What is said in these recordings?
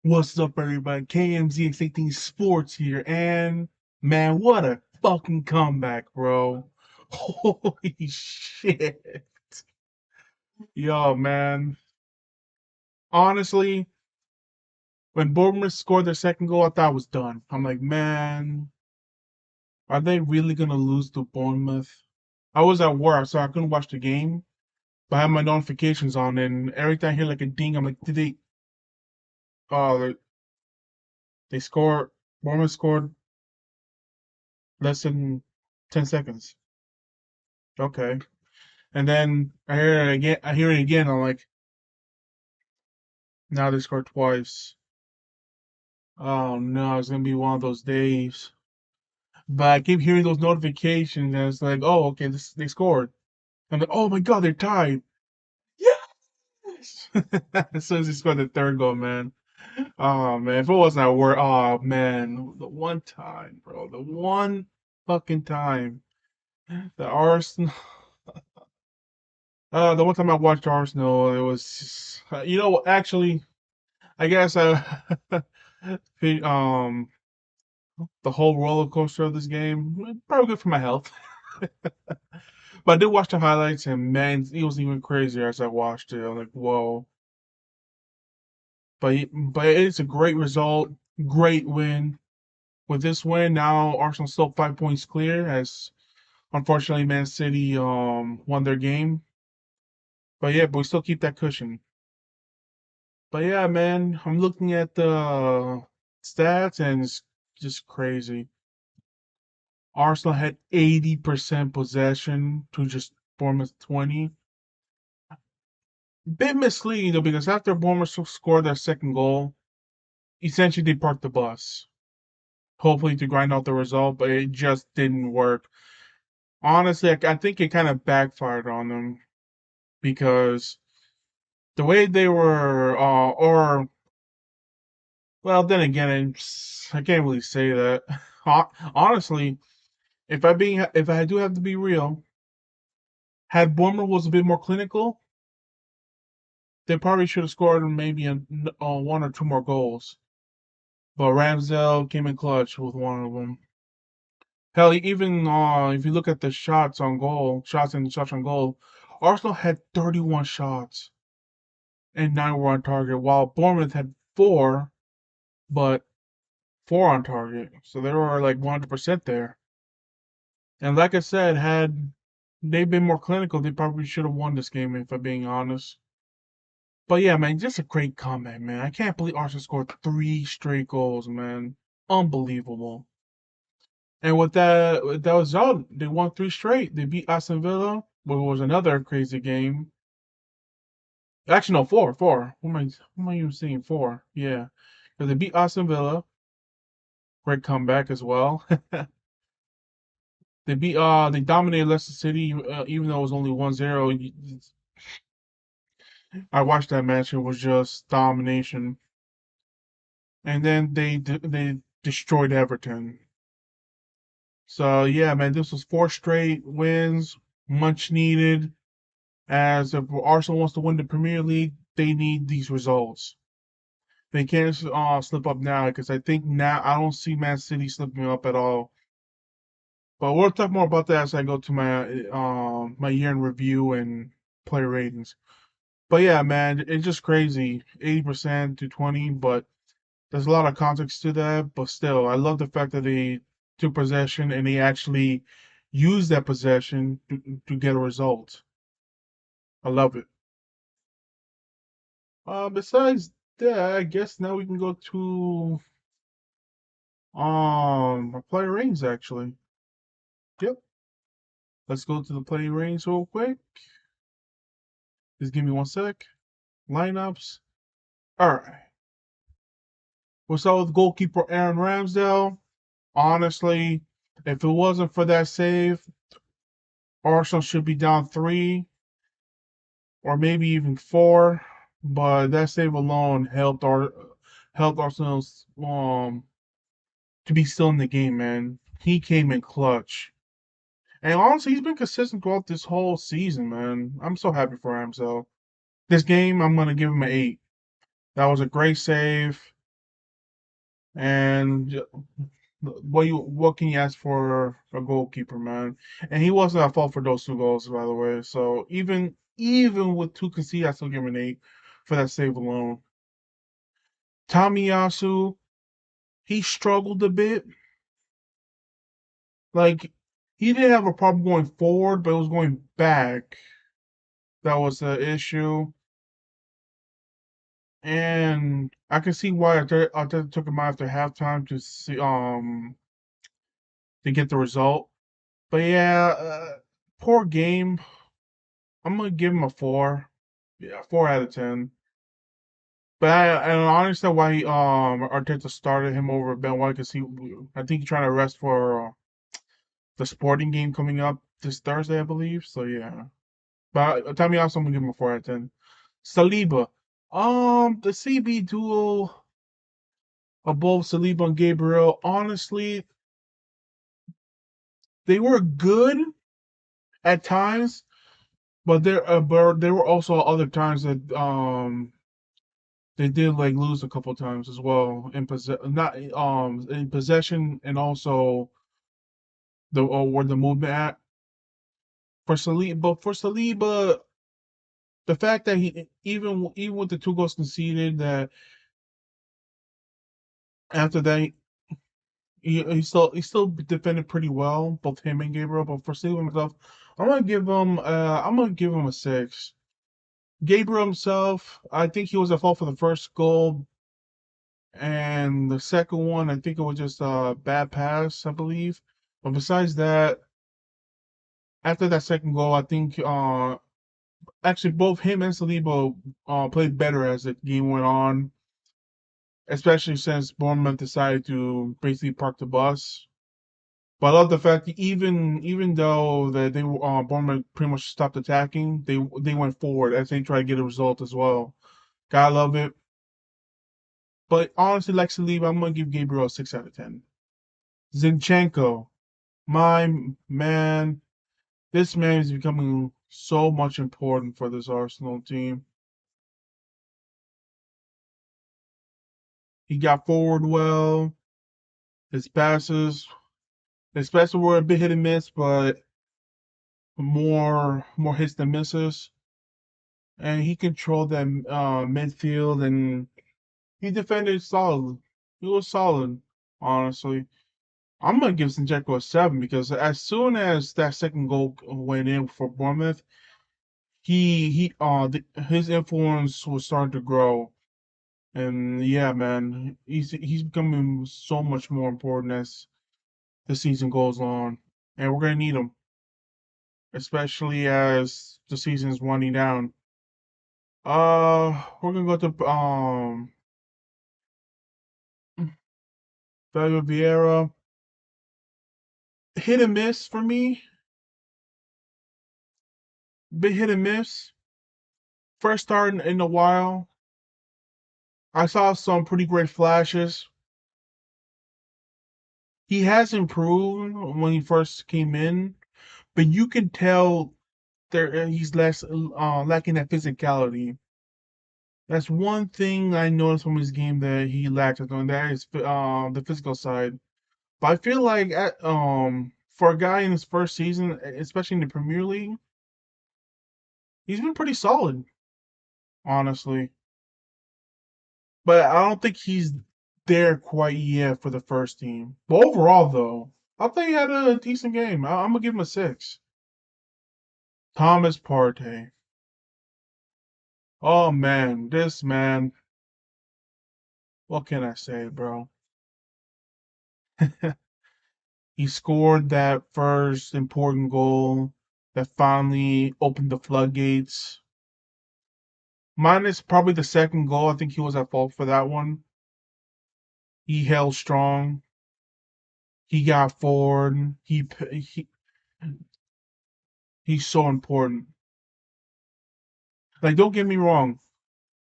What's up, everybody? KMZ Exciting Sports here, and man, what a fucking comeback, bro! Holy shit, yo, man. Honestly, when Bournemouth scored their second goal, I thought it was done. I'm like, man, are they really gonna lose to Bournemouth? I was at work, so I couldn't watch the game, but I had my notifications on, and every time I hear like a ding, I'm like, did they? Oh, they scored. Bournemouth scored less than 10 seconds. Okay. And then I hear it again. I hear it again. I'm like, now they scored twice. Oh no, it's gonna be one of those days. But I keep hearing those notifications, and it's like, oh, okay, they scored. I'm like, oh my god, they're tied. Yes! As soon as they scored the third goal, man. Oh man, if it wasn't at work, oh man, the one time, bro, the one fucking time, the Arsenal. The one time I watched Arsenal, it was, actually, I guess um the whole roller coaster of this game probably good for my health. But I did watch the highlights, and man, it was even crazier as I watched it. I'm like, whoa! But it's a great result, great win. With this win, now Arsenal's still 5 points clear, as unfortunately Man City won their game. But we still keep that cushion. But yeah, man, I'm looking at the stats, and it's just crazy. Arsenal had 80% possession to just Bournemouth 20. Bit misleading though, because after Bournemouth scored their second goal, essentially they parked the bus, hopefully to grind out the result, but it just didn't work. Honestly, I think it kind of backfired on them because the way they were, or well, then again, I can't really say that. Honestly, if I do have to be real, had Bournemouth was a bit more clinical, they probably should have scored maybe one or two more goals. But Ramsdale came in clutch with one of them. Hell, even if you look at the shots on goal, Arsenal had 31 shots and 9 were on target, while Bournemouth had four, but four on target. So they were like 100% there. And like I said, had they been more clinical, they probably should have won this game, if I'm being honest. But yeah, man, just a great comeback, man. I can't believe Arsenal scored three straight goals, man. Unbelievable. And with that result, they won three straight. They beat Aston Villa, which was another crazy game. Actually, no, four. What am I even saying? Four. Yeah. Because they beat Aston Villa. Great comeback as well. They dominated Leicester City, even though it was only 1-0. I watched that match. It was just domination. And then they destroyed Everton. So yeah, man, this was four straight wins, much needed. As if Arsenal wants to win the Premier League, they need these results. They can't slip up now, because I think now I don't see Man City slipping up at all. But we'll talk more about that as I go to my year in review and player ratings. But yeah, man, it's just crazy. 80% to 20, but there's a lot of context to that. But still, I love the fact that they took possession and they actually used that possession to get a result. I love it. Besides that, I guess now we can go to my player ratings actually. Yep. Let's go to the player ratings real quick. Just give me one sec. Lineups. Alright. We'll start with goalkeeper Aaron Ramsdale. Honestly, if it wasn't for that save, Arsenal should be down three or maybe even four. But that save alone helped Arsenal's to be still in the game, man. He came in clutch. And honestly, he's been consistent throughout this whole season, man. I'm so happy for him. So this game, I'm gonna give him an 8. That was a great save. And what can you ask for a goalkeeper, man? And he wasn't at fault for those two goals, by the way. So even with two conceded, I still give him an 8 for that save alone. Tamiyasu, he struggled a bit. Like he didn't have a problem going forward, but it was going back. That was the issue. And I can see why Arteta took him out after halftime to see to get the result. But yeah, poor game. I'm gonna give him a 4. Yeah, 4 out of 10. But I don't understand why Arteta started him over Ben White because I think he's trying to rest for the Sporting game coming up this Thursday, I believe. So yeah. But tell me also, I'm gonna give him a 4 out of 10. Saliba. The CB duo of both Saliba and Gabriel, honestly, they were good at times, but there were also other times that they did like lose a couple times as well in not in possession and also the where the movement at for Saliba, the fact that he even with the two goals conceded, that after that he still defended pretty well, both him and Gabriel. But for Saliba himself, I'm gonna give him a 6. Gabriel himself, I think he was at fault for the first goal, and the second one, I think it was just a bad pass, I believe. But besides that, after that second goal, I think actually both him and Saliba played better as the game went on, especially since Bournemouth decided to basically park the bus. But I love the fact that even though that they Bournemouth pretty much stopped attacking, they went forward as they tried to get a result as well. Gotta love it. But honestly, like Saliba, I'm gonna give Gabriel a 6 out of 10. Zinchenko, my man, this man is becoming so much important for this Arsenal team. He got forward well. His passes, his passes were a bit hit and miss, but more hits than misses. And he controlled that midfield, and he defended solid. He was solid, honestly. I'm gonna give Zinchenko a 7 because as soon as that second goal went in for Bournemouth, his influence was starting to grow. And yeah, man, he's becoming so much more important as the season goes on, and we're gonna need him, especially as the season's winding down. We're gonna go to Fabio Vieira. Hit and miss for me. Bit hit and miss. First start in a while. I saw some pretty great flashes. He has improved when he first came in, but you can tell he's less lacking that physicality. That's one thing I noticed from his game that he lacks, and that is the physical side. But I feel like for a guy in his first season, especially in the Premier League, he's been pretty solid, honestly. But I don't think he's there quite yet for the first team. But overall, though, I think he had a decent game. I'm gonna give him a 6. Thomas Partey. Oh man, this man. What can I say, bro? He scored that first important goal that finally opened the floodgates. Minus probably the second goal. I think he was at fault for that one. He held strong. He got forward. He's so important. Like, don't get me wrong.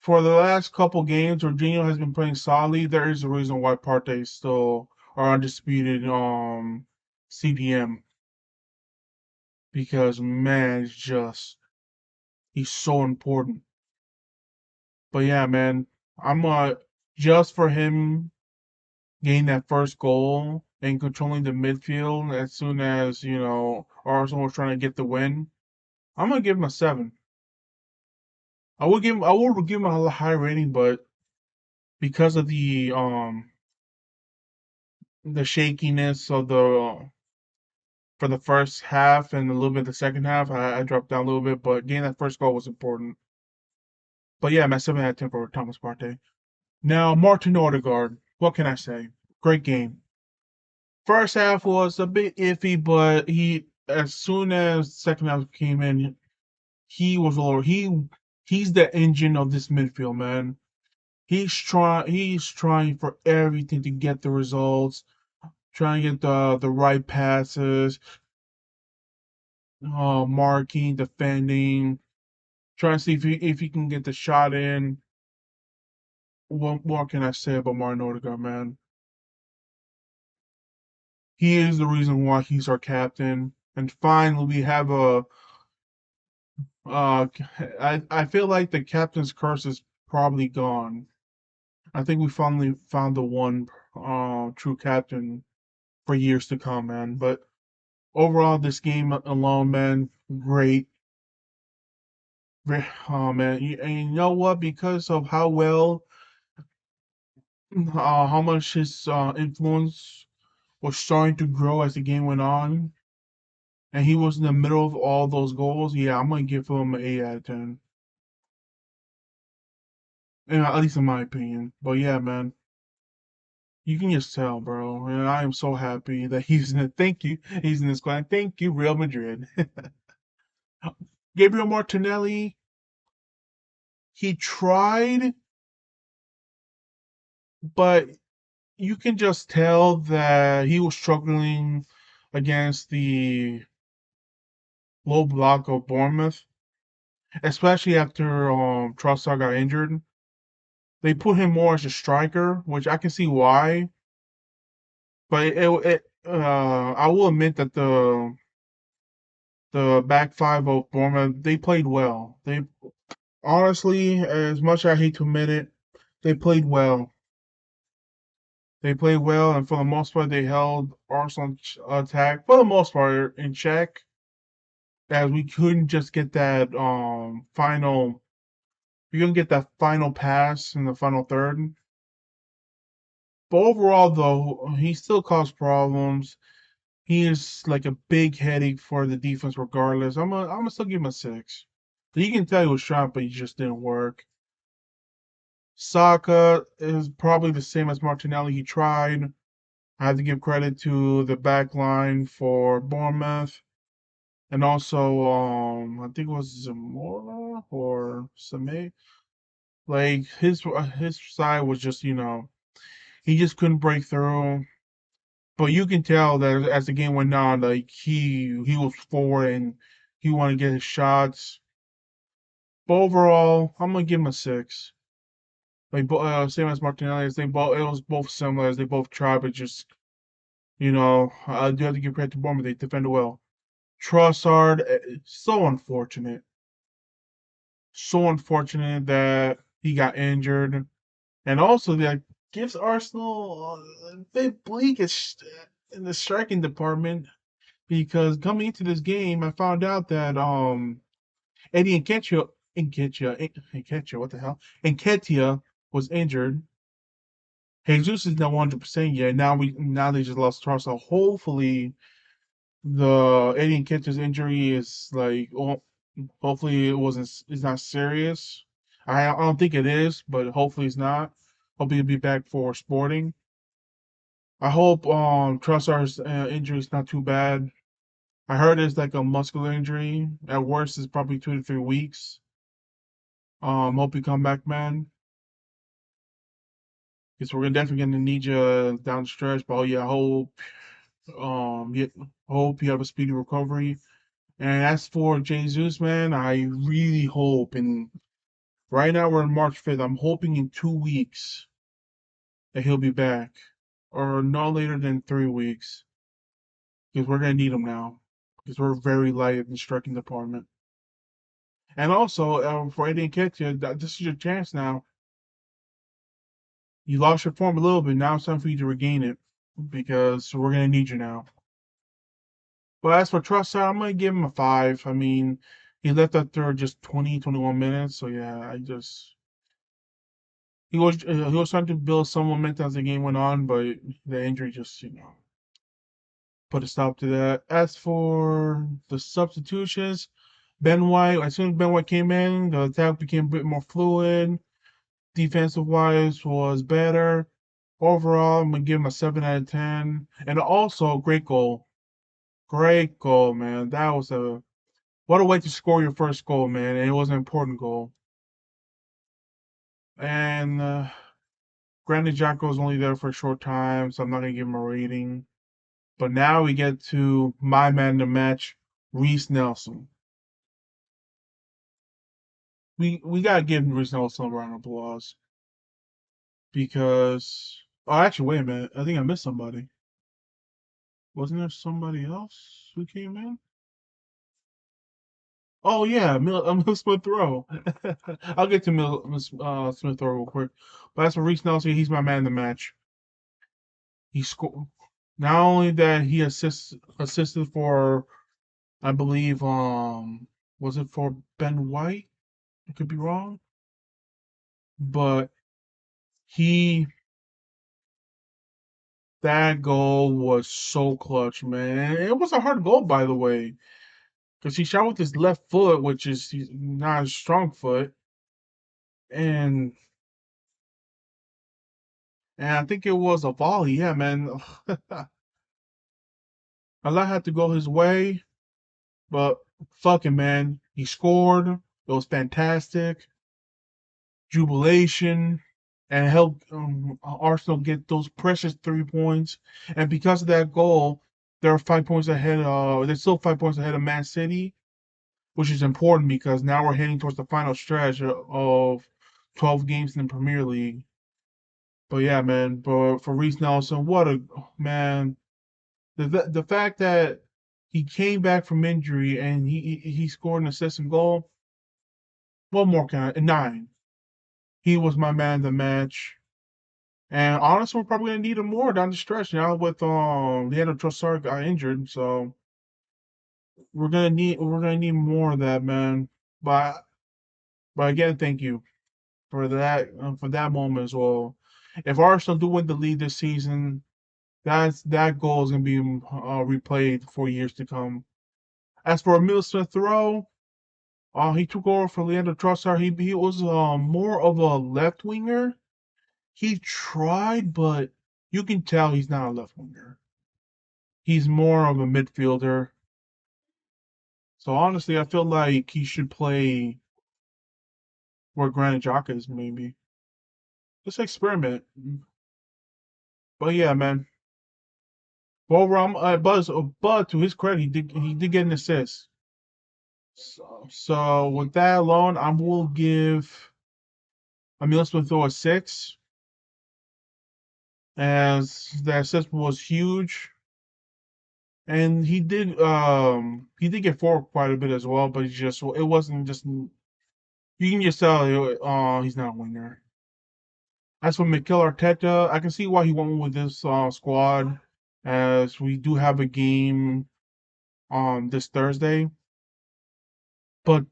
For the last couple games, Jorginho has been playing solidly. There is a reason why Partey is still our undisputed CPM, because man, it's just he's so important. But yeah, man, I'm just for him. getting that first goal and controlling the midfield as soon as, Arsenal was trying to get the win. I'm gonna give him a 7. I would give him a high rating, but because of the shakiness of the for the first half and a little bit the second half, I dropped down a little bit, but getting that first goal was important. But yeah, my 7 out of 10 for Thomas Partey. Now, Martin Odegaard, what can I say? Great game. First half was a bit iffy, but as soon as second half came in, he was over. He's the engine of this midfield, man. He's trying for everything to get the results, trying to get the right passes, marking, defending, trying to see if he can get the shot in. What more can I say about Martin Odegaard, man? He is the reason why he's our captain. And finally, we have a. Uh, I feel like the captain's curse is probably gone. I think we finally found the one true captain for years to come, man. But overall, this game alone, man, great. Oh man, and you know what? Because of how much his influence was starting to grow as the game went on, and he was in the middle of all those goals. Yeah, I'm gonna give him an 8 out of 10. At least in my opinion. But yeah, man, you can just tell, bro. And I am so happy that he's in it. Thank you. He's in this squad. Thank you, Real Madrid. Gabriel Martinelli, he tried, but you can just tell that he was struggling against the low block of Bournemouth, especially after Trossard got injured. They put him more as a striker, which I can see why. But I will admit that the back five of Bournemouth, they played well. They honestly, as much as I hate to admit it, they played well. They played well, and for the most part, they held Arsenal attack for the most part in check. As we couldn't just get that final, we couldn't get that final pass in the final third. But overall, though, he still caused problems. He is like a big headache for the defense, regardless. I'm gonna still give him a 6. So you can tell he was sharp, but he just didn't work. Saka is probably the same as Martinelli. He tried. I have to give credit to the back line for Bournemouth. And also, I think it was Zamora or Same. Like his side was just, he just couldn't break through. But you can tell that as the game went on, like he was forward and he wanted to get his shots. But overall, I'm gonna give him a 6. Like same as Martinelli, as they both it was both similar as they both tried, but just I do have to give credit to Bournemouth. They defended well. Trossard, so unfortunate that he got injured, and also that gives Arsenal a bit bleak in the striking department because coming into this game, I found out that Eddie Nketiah, what the hell? Nketiah was injured. Jesus is not 100% yet. Now they just lost Trossard. Hopefully the Eddie Nketiah's injury is like hopefully it's not serious. I don't think it is, but hopefully it's not. Hopefully he'll be back for Sporting. I hope Trossard's injury is not too bad. I heard it's like a muscular injury. At worst, it's probably 2 to 3 weeks. Hope you come back, man. Because we're definitely gonna need you down the stretch. But oh yeah, hope you have a speedy recovery. And as for Jesus, man, I really hope, and right now we're on March 5th. I'm hoping in 2 weeks that he'll be back, or no later than 3 weeks, because we're gonna need him now, because we're very light in the striking department. And also for Eddie Nketiah, this is your chance now. You lost your form a little bit. Now it's time for you to regain it because we're gonna need you now. But as for Trossard, I'm gonna give him a 5. I mean, he left after just 20, 21 minutes. So yeah, he was trying to build some momentum as the game went on, but the injury just put a stop to that. As for the substitutions, Ben White, as soon as Ben White came in, the attack became a bit more fluid. Defensive wise was better. Overall, I'm gonna give him a 7 out of 10. And also, great goal. Great goal, man. That was a what a way to score your first goal, man. And it was an important goal. And granted, Jacko was only there for a short time, so I'm not gonna give him a rating. But now we get to my man of the match, Reese Nelson. We gotta give Reese Nelson a round of applause because actually wait a minute, I think I missed somebody. Wasn't there somebody else who came in? Oh yeah, Mill Smith Rowe. I'll get to Smith Rowe real quick. But as for Reese Nelson, he's my man in the match. He scored. Not only that he assisted for, I believe, was it for Ben White? I could be wrong, but he that goal was so clutch, man. It was a hard goal, by the way, because he shot with his left foot, which is not his strong foot, and I think it was a volley. Yeah, man. Allah had to go his way, but fucking man, he scored. It was fantastic. Jubilation and helped Arsenal get those precious 3 points. And because of that goal, they're 5 points ahead. They're still 5 points ahead of Man City, which is important because now we're heading towards the final stretch of 12 games in the Premier League. But yeah, man. But for Reece Nelson, what a man! The fact that he came back from injury and he scored an assist and goal. What more can I? 9. He was my man of the match. And honestly, we're probably gonna need him more down the stretch now with Leandro Trossard got injured, so we're gonna need more of that, man. But again, thank you for that moment as well. If Arsenal do win the league this season, that goal is gonna be replayed for years to come. As for Emil Smith Rowe, he took over for Leandro Trossard. He was more of a left winger. He tried, but you can tell he's not a left winger. He's more of a midfielder. So honestly, I feel like he should play where Granit Xhaka is, maybe. Just experiment. But yeah, man. But overall, but to his credit, he did get an assist. So with that alone, I will give Emil Smith Rowe a 6, as the assist was huge, and he did get forward quite a bit as well. But it wasn't just you can just tell he's not a winger. As for Mikel Arteta, I can see why he went with this squad, as we do have a game on this Thursday. But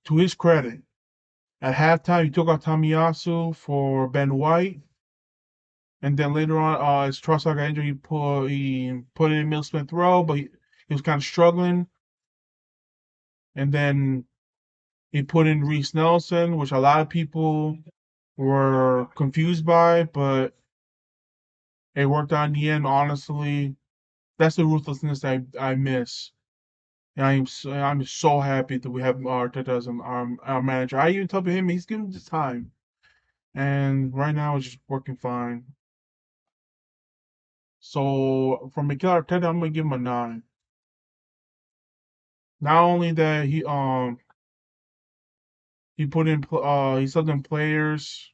to his credit, at halftime he took out Tomiyasu for Ben White, and then later on, as Trossard got injured, he put in Emil Smith Rowe, but he was kind of struggling, and then he put in Reece Nelson, which a lot of people were confused by, but it worked out in the end. Honestly, that's the ruthlessness I miss. And I'm so happy that we have Arteta as our manager. I even told him he's giving the time, and right now it's just working fine. So from Mikel Arteta, I'm gonna give him a 9. Not only that he put in he subbed in players,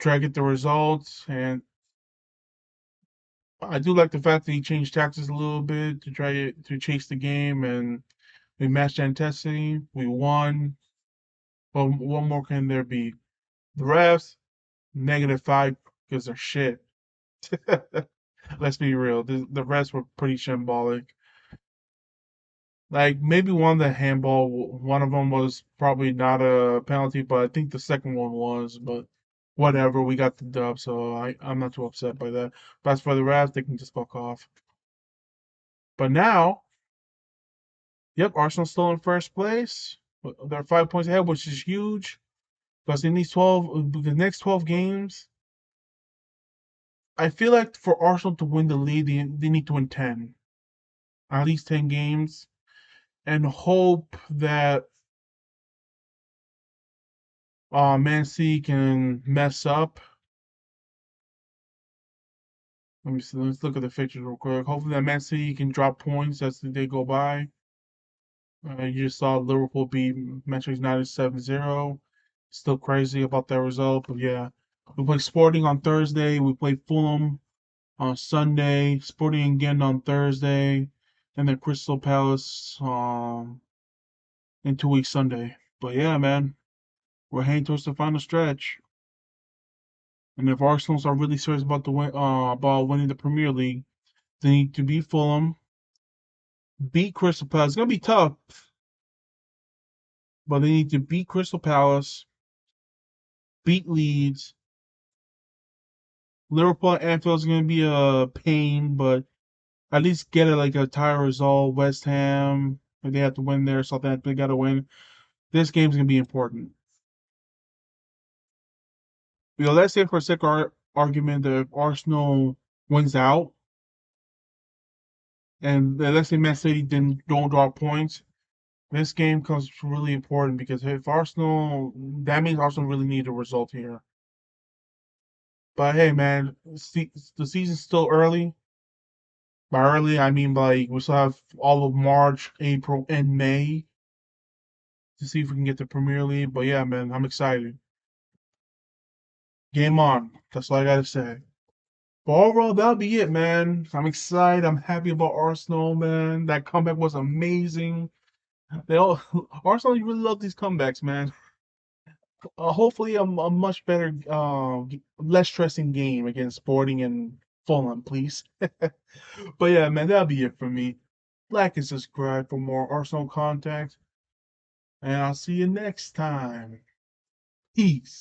try to get the results, and I do like the fact that he changed tactics a little bit to try to chase the game, and we matched the intensity. We won. But what more can there be? The refs. -5 because they're shit. Let's be real. The rest were pretty shambolic. Like maybe one of the handball, one of them was probably not a penalty, but I think the second one was. But whatever, we got the dub, so I'm not too upset by that. But as for the rest, they can just fuck off. But now, yep, Arsenal's still in first place. They're 5 points ahead, which is huge. Because in the next 12 games, I feel like for Arsenal to win the league, they need to win 10, at least 10 games, and hope that Man City can mess up. Let me see. Let's look at the fixtures real quick. Hopefully, that Man City can drop points as the day go by. You just saw Liverpool beat Manchester United 7-0. Still crazy about that result, but yeah. We play Sporting on Thursday. We play Fulham on Sunday. Sporting again on Thursday, and then Crystal Palace in 2 weeks Sunday. But yeah, man, we're heading towards the final stretch. And if Arsenal's are really serious about about winning the Premier League, they need to beat Fulham, beat Crystal Palace. It's gonna be tough, but they need to beat Crystal Palace, beat Leeds. Liverpool at Anfield is gonna be a pain, but at least get it like a tie result. West Ham, if they have to win there, Southampton they gotta win. This game's gonna be important. Let's say for a sake of argument that if Arsenal wins out, and let's say Man City don't drop points, this game becomes really important because if Arsenal, that means Arsenal really need a result here. But hey, man, the season's still early. By early, I mean like we still have all of March, April, and May to see if we can get the Premier League. But yeah, man, I'm excited. Game on. That's all I gotta say. But overall, that'll be it, man. I'm excited. I'm happy about Arsenal, man. That comeback was amazing. They all Arsenal, you really love these comebacks, man. Hopefully, a much better, less stressing game against Sporting and Fulham, please. But yeah, man, that'll be it for me. Like and subscribe for more Arsenal content, and I'll see you next time. Peace.